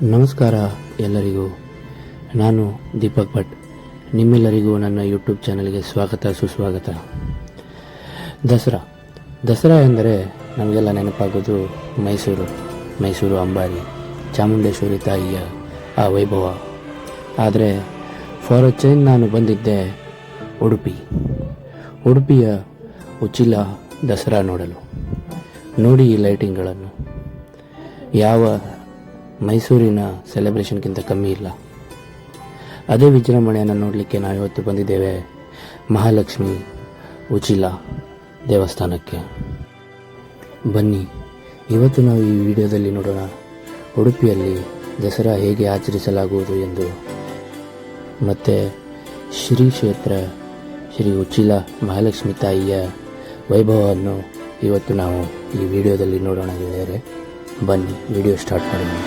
ನಮಸ್ಕಾರ ಎಲ್ಲರಿಗೂ. ನಾನು ದೀಪಕ್ ಭಟ್. ನಿಮ್ಮೆಲ್ಲರಿಗೂ ನನ್ನ ಯೂಟ್ಯೂಬ್ ಚಾನಲ್ಗೆ ಸ್ವಾಗತ ಸುಸ್ವಾಗತ. ದಸರಾ ಎಂದರೆ ನಮಗೆಲ್ಲ ನೆನಪಾಗೋದು ಮೈಸೂರು ಅಂಬಾರಿ, ಚಾಮುಂಡೇಶ್ವರಿ ತಾಯಿಯ ಆ ವೈಭವ. ಆದರೆ ಫಾರ್ ಅ ಚೇಂಜ್ ನಾನು ಬಂದಿದ್ದೆ ಉಡುಪಿಯ ಉಚ್ಚಿಲ ದಸರಾ ನೋಡಲು. ನೋಡಿ ಈ ಲೈಟಿಂಗ್ಗಳನ್ನು, ಯಾವ ಮೈಸೂರಿನ ಸೆಲೆಬ್ರೇಷನ್ಗಿಂತ ಕಮ್ಮಿ ಇಲ್ಲ. ಅದೇ ವಿಜೃಂಭಣೆಯನ್ನು ನೋಡಲಿಕ್ಕೆ ನಾವು ಇವತ್ತು ಬಂದಿದ್ದೇವೆ ಮಹಾಲಕ್ಷ್ಮಿ ಉಚ್ಚಿಲ ದೇವಸ್ಥಾನಕ್ಕೆ. ಬನ್ನಿ, ಇವತ್ತು ನಾವು ಈ ವಿಡಿಯೋದಲ್ಲಿ ನೋಡೋಣ ಉಡುಪಿಯಲ್ಲಿ ದಸರಾ ಹೇಗೆ ಆಚರಿಸಲಾಗುವುದು ಎಂದು, ಮತ್ತು ಶ್ರೀ ಕ್ಷೇತ್ರ ಶ್ರೀ ಉಚ್ಚಿಲ ಮಹಾಲಕ್ಷ್ಮಿ ತಾಯಿಯ ವೈಭವವನ್ನು ಇವತ್ತು ನಾವು ಈ ವಿಡಿಯೋದಲ್ಲಿ ನೋಡೋಣ ಗೆಳೆಯರೆ. ಬನ್ನಿ, ವಿಡಿಯೋ ಸ್ಟಾರ್ಟ್ ಮಾಡೋಣ.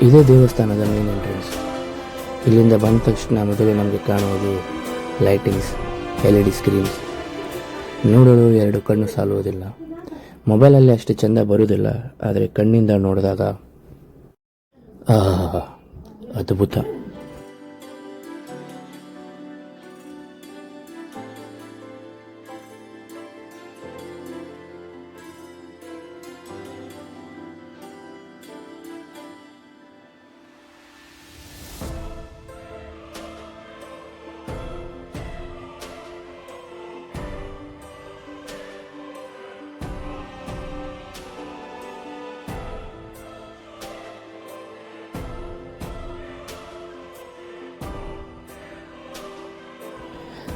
ಇದೇ ದೇವಸ್ಥಾನದ ಮೇನ್ ಎಂಟ್ರೆನ್ಸ್. ಇಲ್ಲಿಂದ ಬಂದ ತಕ್ಷಣ ಮೊದಲು ನಮಗೆ ಕಾಣುವುದು ಲೈಟಿಂಗ್ಸ್, LED ಸ್ಕ್ರೀನ್ಸ್. ನೋಡಲು ಎರಡು ಕಣ್ಣು ಸಾಲುವುದಿಲ್ಲ. ಮೊಬೈಲಲ್ಲಿ ಅಷ್ಟು ಚೆಂದ ಬರುವುದಿಲ್ಲ, ಆದರೆ ಕಣ್ಣಿಂದ ನೋಡಿದಾಗ ಅದ್ಭುತ.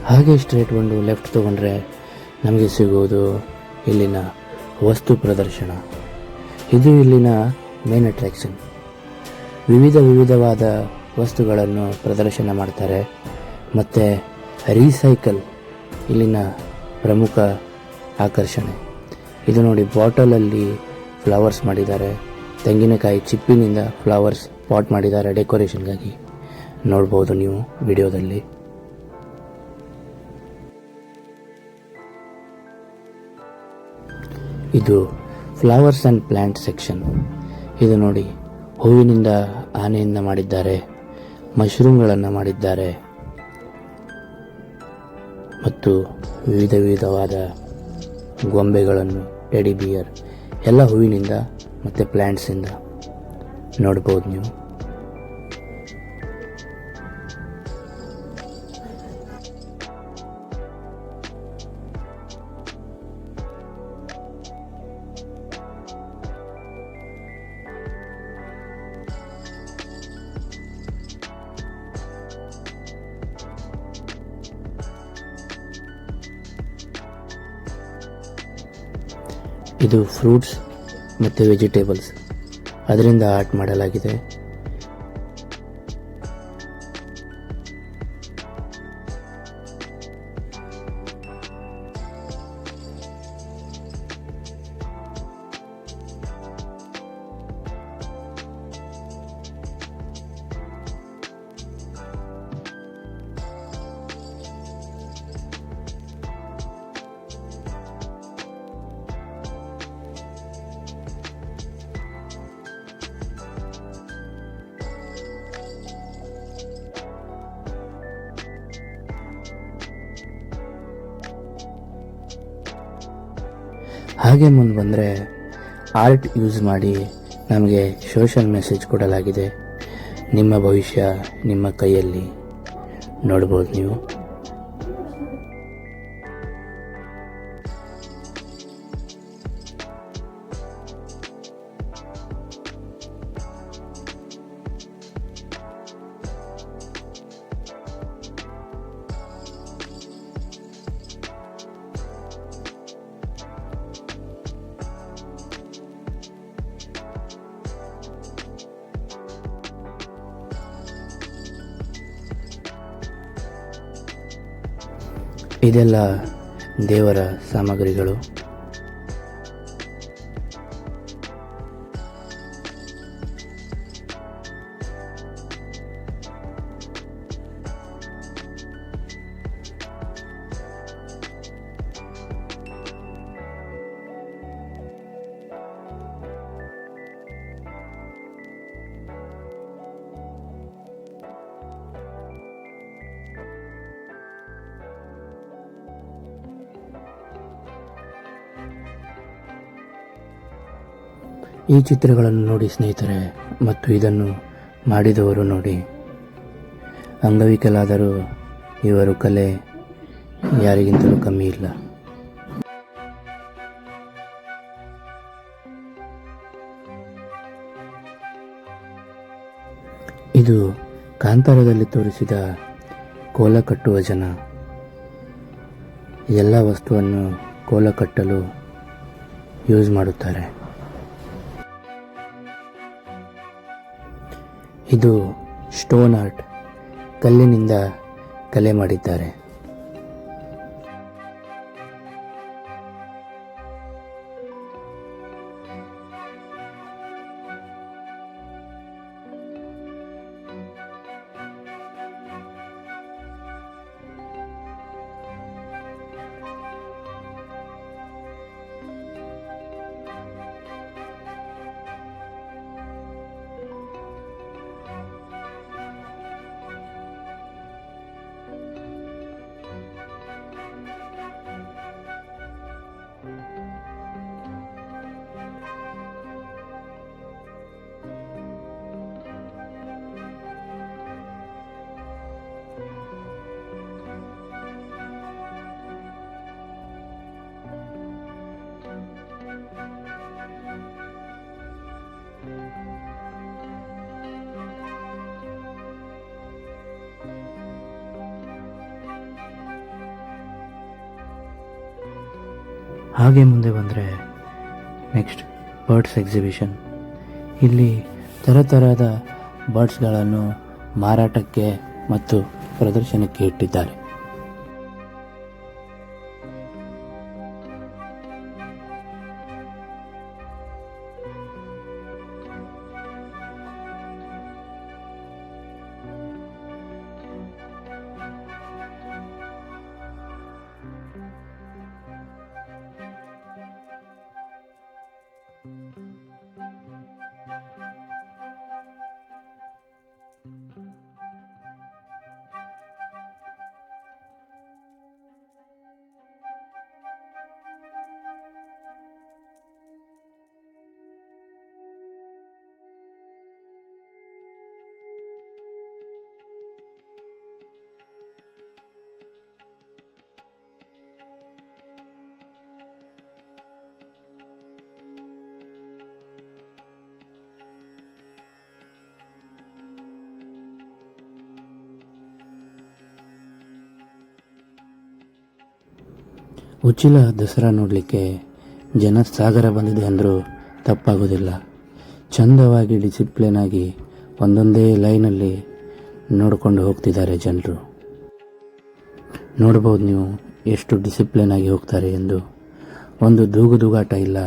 ಹಾಗೆ ಸ್ಟ್ರೇಟ್ ಒಂದು ಲೆಫ್ಟ್ ತಗೊಂಡ್ರೆ ನಮಗೆ ಸಿಗುವುದು ಇಲ್ಲಿನ ವಸ್ತು ಪ್ರದರ್ಶನ. ಇದು ಇಲ್ಲಿನ ಮೇನ್ ಅಟ್ರಾಕ್ಷನ್. ವಿವಿಧವಾದ ವಸ್ತುಗಳನ್ನು ಪ್ರದರ್ಶನ ಮಾಡ್ತಾರೆ. ಮತ್ತು ರೀಸೈಕಲ್ ಇಲ್ಲಿನ ಪ್ರಮುಖ ಆಕರ್ಷಣೆ. ಇದು ನೋಡಿ, ಬಾಟಲಲ್ಲಿ ಫ್ಲವರ್ಸ್ ಮಾಡಿದ್ದಾರೆ. ತೆಂಗಿನಕಾಯಿ ಚಿಪ್ಪಿನಿಂದ ಫ್ಲವರ್ಸ್ ಪಾಟ್ ಮಾಡಿದ್ದಾರೆ ಡೆಕೋರೇಷನ್ಗಾಗಿ. ನೋಡ್ಬೋದು ನೀವು ವಿಡಿಯೋದಲ್ಲಿ. ಇದು ಫ್ಲವರ್ಸ್ ಆ್ಯಂಡ್ ಪ್ಲ್ಯಾಂಟ್ ಸೆಕ್ಷನ್. ಇದು ನೋಡಿ, ಹೂವಿನಿಂದ ಆನೆಯಿಂದ ಮಾಡಿದ್ದಾರೆ, ಮಶ್ರೂಮ್ಗಳನ್ನು ಮಾಡಿದ್ದಾರೆ, ಮತ್ತು ವಿವಿಧವಾದ ಗೊಂಬೆಗಳನ್ನು, ಟೆಡಿ ಬಿಯರ್ ಎಲ್ಲ ಹೂವಿನಿಂದ ಮತ್ತು ಪ್ಲ್ಯಾಂಟ್ಸಿಂದ ನೋಡ್ಬೋದು ನೀವು. ಇದು ಫ್ರೂಟ್ಸ್ ಮತ್ತು ವೆಜಿಟೇಬಲ್ಸ್, ಅದರಿಂದ ಆರ್ಟ್ ಮಾಡಲಾಗಿದೆ. ಹಾಗೆ ಮುಂದೆ ಬಂದರೆ ಆರ್ಟ್ ಯೂಸ್ ಮಾಡಿ ನಮಗೆ ಸೋಷಲ್ ಮೆಸೇಜ್ ಕೊಡಲಾಗಿದೆ. ನಿಮ್ಮ ಭವಿಷ್ಯ ನಿಮ್ಮ ಕೈಯಲ್ಲಿ, ನೋಡ್ಬೋದು ನೀವು. ಇದೆಲ್ಲ ದೇವರ ಸಾಮಗ್ರಿಗಳು. ಈ ಚಿತ್ರಗಳನ್ನು ನೋಡಿ ಸ್ನೇಹಿತರೆ, ಮತ್ತು ಇದನ್ನು ಮಾಡಿದವರು ನೋಡಿ. ಅಂಗವಿಕಲಾದರೂ ಇವರು ಕಲೆ ಯಾರಿಗಿಂತಲೂ ಕಮ್ಮಿ ಇಲ್ಲ. ಇದು ಕಾಂತಾರದಲ್ಲಿ ತೋರಿಸಿದ ಕೋಲ ಕಟ್ಟುವ ಜನ. ಎಲ್ಲ ವಸ್ತುವನ್ನು ಕೋಲ ಕಟ್ಟಲು ಯೂಸ್ ಮಾಡುತ್ತಾರೆ. ಇದು ಸ್ಟೋನ್ ಆರ್ಟ್, ಕಲ್ಲಿನಿಂದ ಕಲೆ ಮಾಡಿದ್ದಾರೆ. ಹಾಗೆ ಮುಂದೆ ಬಂದರೆ ನೆಕ್ಸ್ಟ್ ಬರ್ಡ್ಸ್ ಎಕ್ಸಿಬಿಷನ್. ಇಲ್ಲಿ ತರತರಹದ ಬರ್ಡ್ಸ್ಗಳನ್ನು ಮಾರಾಟಕ್ಕೆ ಮತ್ತು ಪ್ರದರ್ಶನಕ್ಕೆ ಇಟ್ಟಿದ್ದಾರೆ. ಉಚ್ಚಿಲ ದಸರಾ ನೋಡಲಿಕ್ಕೆ ಜನ ಸಾಗರ ಬಂದಿದೆ ಅಂದರೂ ತಪ್ಪಾಗೋದಿಲ್ಲ. ಚಂದವಾಗಿ ಡಿಸಿಪ್ಲಿನ್ ಆಗಿ ಒಂದೊಂದೇ ಲೈನಲ್ಲಿ ನೋಡಿಕೊಂಡು ಹೋಗ್ತಿದ್ದಾರೆ ಜನರು. ನೋಡ್ಬೋದು ನೀವು ಎಷ್ಟು ಡಿಸಿಪ್ಲಿನ್ ಆಗಿ ಹೋಗ್ತಾರೆ ಎಂದು. ಒಂದು ದೂಗುದುಗಾಟ ಇಲ್ಲ.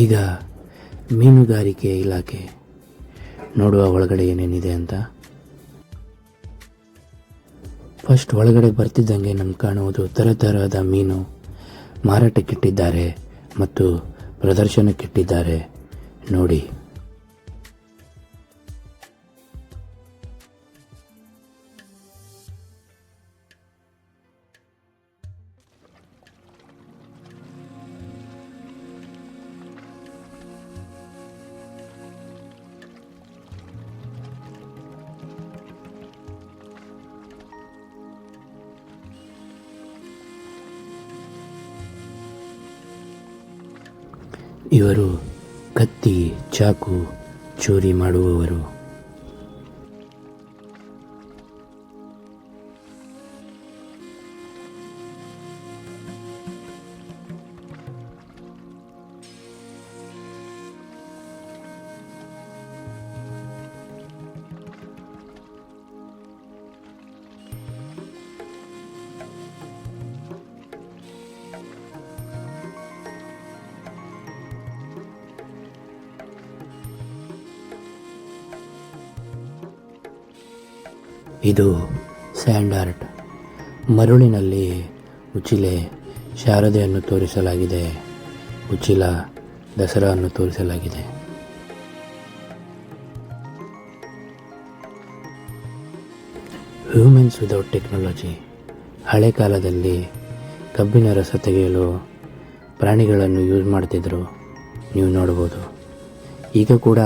ಈಗ ಮೀನುಗಾರಿಕೆ ಇಲಾಖೆ ನೋಡುವ ಒಳಗಡೆ ಏನೇನಿದೆ ಅಂತ. ಫಸ್ಟ್ ಒಳಗಡೆ ಬರ್ತಿದ್ದಂಗೆ ನಮ್ಗೆ ಕಾಣುವುದು ತರತರಹದ ಮೀನು ಮಾರಾಟಕ್ಕಿಟ್ಟಿದ್ದಾರೆ ಮತ್ತು ಪ್ರದರ್ಶನಕ್ಕಿಟ್ಟಿದ್ದಾರೆ ನೋಡಿ. ಇವರು ಕತ್ತಿ, ಚಾಕು ಚೋರಿ ಮಾಡುವವರು. ಇದು ಸ್ಯಾಂಡ್ ಆರ್ಟ್. ಮರುಳಿನಲ್ಲಿ ಉಚಿಲೆ ಶಾರದೆಯನ್ನು ತೋರಿಸಲಾಗಿದೆ, ಉಚಿಲ ದಸರಾವನ್ನು ತೋರಿಸಲಾಗಿದೆ. Humans without technology. ಹಳೆ ಕಾಲದಲ್ಲಿ ಕಬ್ಬಿನ ರಸ ತೆಗೆಯಲು ಪ್ರಾಣಿಗಳನ್ನು ಯೂಸ್ ಮಾಡ್ತಿದ್ರು, ನೀವು ನೋಡ್ಬೋದು. ಈಗ ಕೂಡ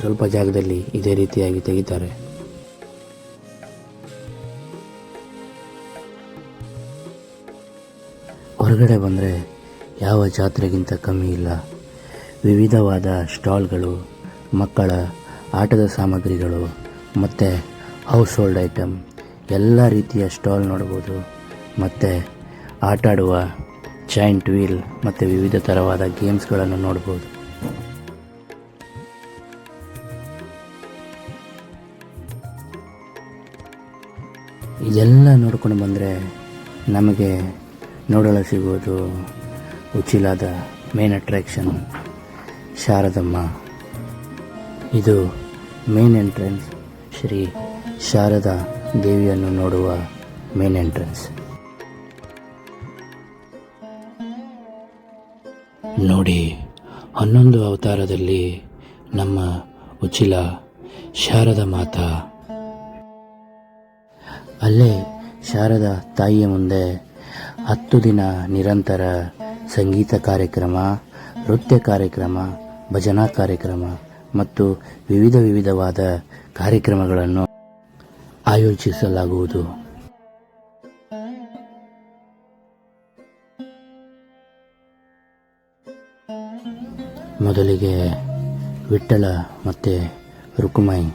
ಸ್ವಲ್ಪ ಜಾಗದಲ್ಲಿ ಇದೇ ರೀತಿಯಾಗಿ ತೆಗಿತಾರೆ. ಹೊರಗಡೆ ಬಂದರೆ ಯಾವ ಜಾತ್ರೆಗಿಂತ ಕಮ್ಮಿ ಇಲ್ಲ. ವಿವಿಧವಾದ ಸ್ಟಾಲ್ಗಳು, ಮಕ್ಕಳ ಆಟದ ಸಾಮಗ್ರಿಗಳು ಮತ್ತು ಹೌಸ್ ಹೋಲ್ಡ್ ಐಟಮ್ ಎಲ್ಲ ರೀತಿಯ ಸ್ಟಾಲ್ ನೋಡ್ಬೋದು. ಮತ್ತು ಆಟಾಡುವ ಜಾಯಿಂಟ್ ವೀಲ್ ಮತ್ತು ವಿವಿಧ ಥರವಾದ ಗೇಮ್ಸ್ಗಳನ್ನು ನೋಡ್ಬೋದು. ಇದೆಲ್ಲ ನೋಡ್ಕೊಂಡು ಬಂದರೆ ನಮಗೆ ನೋಡಲು ಸಿಗುವುದು ಉಚಿಲಾದ ಮೇನ್ ಅಟ್ರಾಕ್ಷನ್ ಶಾರದಮ್ಮ. ಇದು ಮೇನ್ ಎಂಟ್ರೆನ್ಸ್, ಶ್ರೀ ಶಾರದಾ ದೇವಿಯನ್ನು ನೋಡುವ ಮೇನ್ ಎಂಟ್ರೆನ್ಸ್. ನೋಡಿ, 11 ಅವತಾರದಲ್ಲಿ ನಮ್ಮ ಉಚಿಲ ಶಾರದಾ ಮಾತಾ. ಅಲ್ಲೇ ಶಾರದಾ ತಾಯಿಯ ಮುಂದೆ 10 ದಿನ ನಿರಂತರ ಸಂಗೀತ ಕಾರ್ಯಕ್ರಮ, ನೃತ್ಯ ಕಾರ್ಯಕ್ರಮ, ಭಜನಾ ಕಾರ್ಯಕ್ರಮ ಮತ್ತು ವಿವಿಧವಾದ ಕಾರ್ಯಕ್ರಮಗಳನ್ನು ಆಯೋಜಿಸಲಾಗುವುದು. ಮೊದಲಿಗೆ ವಿಠ್ಠಲ ಮತ್ತು ರುಕ್ಮಾಯಿ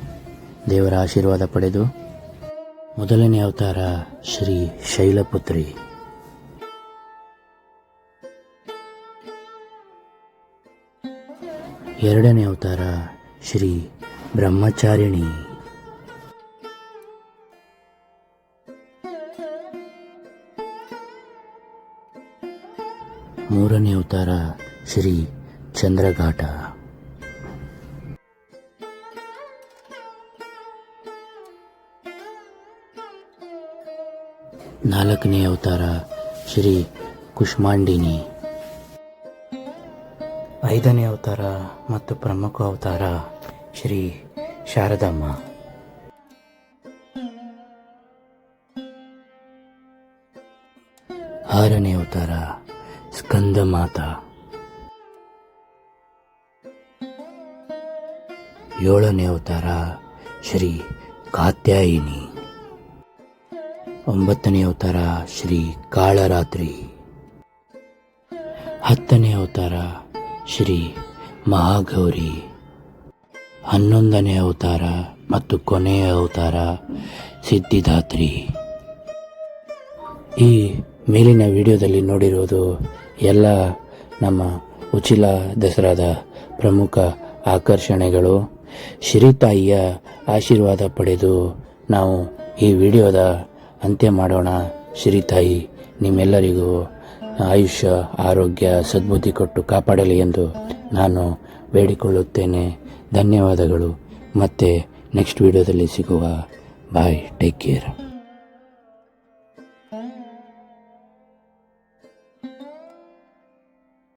ದೇವರ ಆಶೀರ್ವಾದ ಪಡೆದು, ಮೊದಲನೇ ಅವತಾರ ಶ್ರೀ ಶೈಲಪುತ್ರಿ, ಎರಡನೇ ಅವತಾರ ಶ್ರೀ ಬ್ರಹ್ಮಚಾರಿಣಿ, ಮೂರನೇ ಅವತಾರ ಶ್ರೀ ಚಂದ್ರಘಾಟ, ನಾಲ್ಕನೇ ಅವತಾರ ಶ್ರೀ ಕುಷ್ಮಾಂಡಿನಿ, ಐದನೇ ಅವತಾರ ಮತ್ತು ಪ್ರಮುಖ ಅವತಾರ ಶ್ರೀ ಶಾರದಮ್ಮ, ಆರನೇ ಅವತಾರ ಸ್ಕಂದ ಮಾತಾ, ಏಳನೇ ಅವತಾರ ಶ್ರೀ ಕಾತ್ಯಾಯಿನಿ, ಒಂಬತ್ತನೇ ಅವತಾರ ಶ್ರೀ ಕಾಳರಾತ್ರಿ, ಹತ್ತನೇ ಅವತಾರ ಶ್ರೀ ಮಹಾಗೌರಿ, 11ನೇ ಅವತಾರ ಮತ್ತು ಕೊನೆಯ ಅವತಾರ ಸಿದ್ಧಿದಾತ್ರಿ. ಈ ಮೇಲಿನ ವಿಡಿಯೋದಲ್ಲಿ ನೋಡಿರುವುದು ಎಲ್ಲ ನಮ್ಮ ಉಚಿಲ ದಸರಾದ ಪ್ರಮುಖ ಆಕರ್ಷಣೆಗಳು. ಶ್ರೀತಾಯಿಯ ಆಶೀರ್ವಾದ ಪಡೆದು ನಾವು ಈ ವಿಡಿಯೋದ ಅಂತ್ಯ ಮಾಡೋಣ. ಶ್ರೀತಾಯಿ ನಿಮ್ಮೆಲ್ಲರಿಗೂ ಆಯುಷ್ಯ, ಆರೋಗ್ಯ, ಸದ್ಬುದ್ಧಿ ಕೊಟ್ಟು ಕಾಪಾಡಲಿ ಎಂದು ನಾನು ಬೇಡಿಕೊಳ್ಳುತ್ತೇನೆ. ಧನ್ಯವಾದಗಳು. ಮತ್ತೆ ನೆಕ್ಸ್ಟ್ ವಿಡಿಯೋದಲ್ಲಿ ಸಿಗುವ. ಬಾಯ್, ಟೇಕ್ ಕೇರ್.